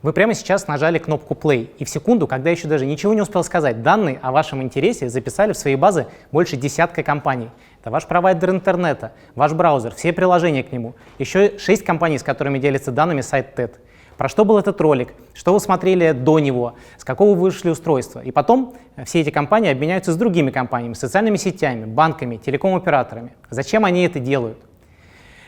Вы прямо сейчас нажали кнопку play, и в секунду, когда еще даже ничего не успел сказать, данные о вашем интересе записали в свои базы больше десятка компаний. Это ваш провайдер интернета, ваш браузер, все приложения к нему, еще 6 компаний, с которыми делится данными сайт TED. Про что был этот ролик, что вы смотрели до него, с какого вы вышли устройства. И потом все эти компании обменяются с другими компаниями, социальными сетями, банками, телеком-операторами. Зачем они это делают?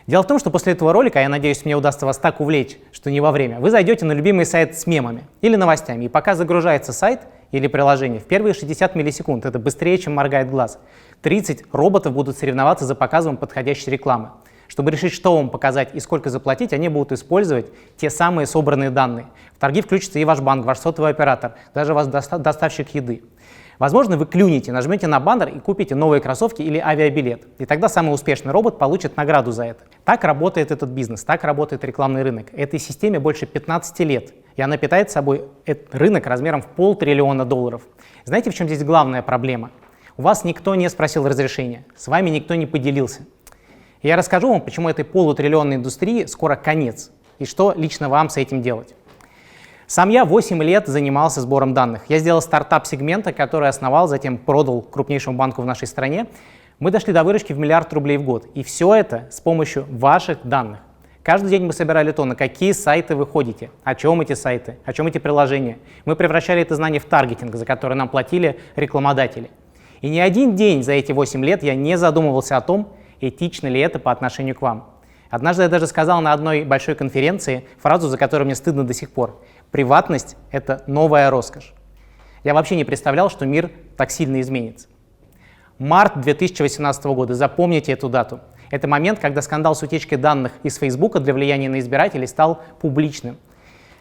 Дело в том, что после этого ролика, я надеюсь, мне удастся вас так увлечь, что не во время, вы зайдете на любимый сайт с мемами или новостями, и пока загружается сайт или приложение, в первые 60 миллисекунд, это быстрее, чем моргает глаз, 30 роботов будут соревноваться за показом подходящей рекламы. Чтобы решить, что вам показать и сколько заплатить, они будут использовать те самые собранные данные. В торги включится и ваш банк, ваш сотовый оператор, даже ваш доставщик еды. Возможно, вы клюнете, нажмете на баннер и купите новые кроссовки или авиабилет. И тогда самый успешный робот получит награду за это. Так работает этот бизнес, так работает рекламный рынок. Этой системе больше 15 лет. И она питает собой этот рынок размером в $500 миллиона. Знаете, в чем здесь главная проблема? У вас никто не спросил разрешения, с вами никто не поделился. И я расскажу вам, почему этой полутриллионной индустрии скоро конец, и что лично вам с этим делать. Сам я 8 лет занимался сбором данных. Я сделал стартап сегмента, который основал, затем продал крупнейшему банку в нашей стране. Мы дошли до выручки в $1 миллиард в год. И все это с помощью ваших данных. Каждый день мы собирали то, на какие сайты вы ходите, о чем эти сайты, о чем эти приложения. Мы превращали это знание в таргетинг, за который нам платили рекламодатели. И ни один день за эти 8 лет я не задумывался о том, этично ли это по отношению к вам. Однажды я даже сказал на одной большой конференции фразу, за которую мне стыдно до сих пор. Приватность — это новая роскошь. Я вообще не представлял, что мир так сильно изменится. Март 2018 года, запомните эту дату. Это момент, когда скандал с утечкой данных из Фейсбука для влияния на избирателей стал публичным.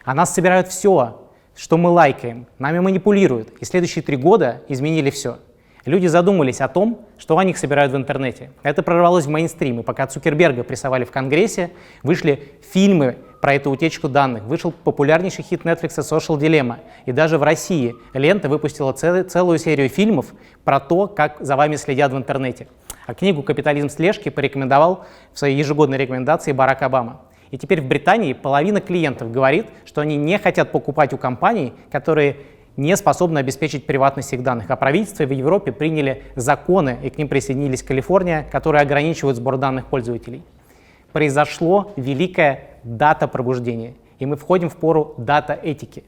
О нас собирают все, что мы лайкаем, нами манипулируют. И следующие 3 года изменили все. Люди задумались о том, что о них собирают в интернете. Это прорвалось в мейнстрим, и пока Цукерберга прессовали в Конгрессе, вышли фильмы про эту утечку данных, вышел популярнейший хит Netflix «Social Dilemma», и даже в России лента выпустила целую серию фильмов про то, как за вами следят в интернете. А книгу «Капитализм слежки» порекомендовал в своей ежегодной рекомендации Барак Обама. И теперь в Британии половина клиентов говорит, что они не хотят покупать у компаний, которые не способны обеспечить приватность их данных. А правительства в Европе приняли законы, и к ним присоединились Калифорния, которые ограничивают сбор данных пользователей. Произошло великое дата-пробуждение, и мы входим в пору дата-этики.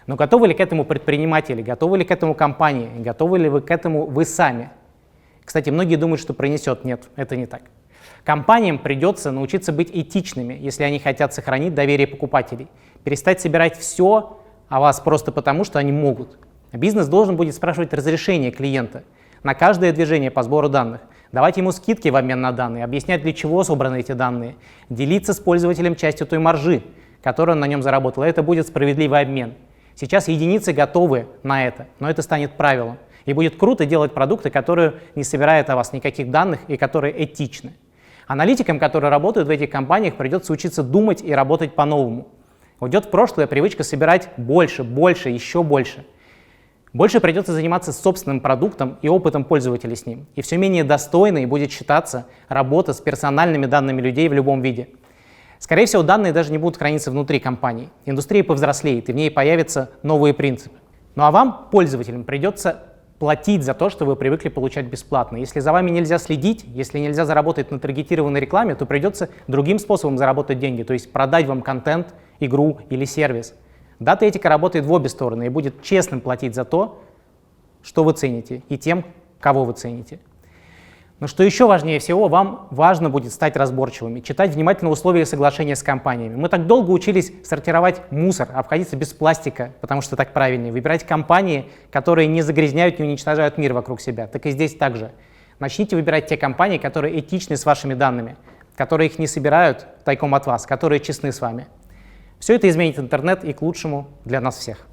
Но готовы ли к этому предприниматели, готовы ли к этому компании, готовы ли вы к этому вы сами? Кстати, многие думают, что пронесет. Нет, это не так. Компаниям придется научиться быть этичными, если они хотят сохранить доверие покупателей, перестать собирать все о вас просто потому, что они могут. Бизнес должен будет спрашивать разрешение клиента на каждое движение по сбору данных, давать ему скидки в обмен на данные, объяснять, для чего собраны эти данные, делиться с пользователем частью той маржи, которую он на нем заработал. Это будет справедливый обмен. Сейчас единицы готовы на это, но это станет правилом. И будет круто делать продукты, которые не собирают о вас никаких данных и которые этичны. Аналитикам, которые работают в этих компаниях, придется учиться думать и работать по-новому. Уйдет в прошлое привычка собирать больше, еще больше. Больше придется заниматься собственным продуктом и опытом пользователя с ним. И все менее достойной будет считаться работа с персональными данными людей в любом виде. Скорее всего, данные даже не будут храниться внутри компании. Индустрия повзрослеет, и в ней появятся новые принципы. Ну а вам, пользователям, придется платить за то, что вы привыкли получать бесплатно. Если за вами нельзя следить, если нельзя заработать на таргетированной рекламе, то придется другим способом заработать деньги, то есть продать вам контент, игру или сервис. Дата-этика работает в обе стороны и будет честным платить за то, что вы цените, и тем, кого вы цените. Но что еще важнее всего, вам важно будет стать разборчивыми, читать внимательно условия соглашения с компаниями. Мы так долго учились сортировать мусор, обходиться без пластика, потому что так правильнее, выбирать компании, которые не загрязняют, не уничтожают мир вокруг себя. Так и здесь также. Начните выбирать те компании, которые этичны с вашими данными, которые их не собирают тайком от вас, которые честны с вами. Все это изменит интернет и к лучшему для нас всех.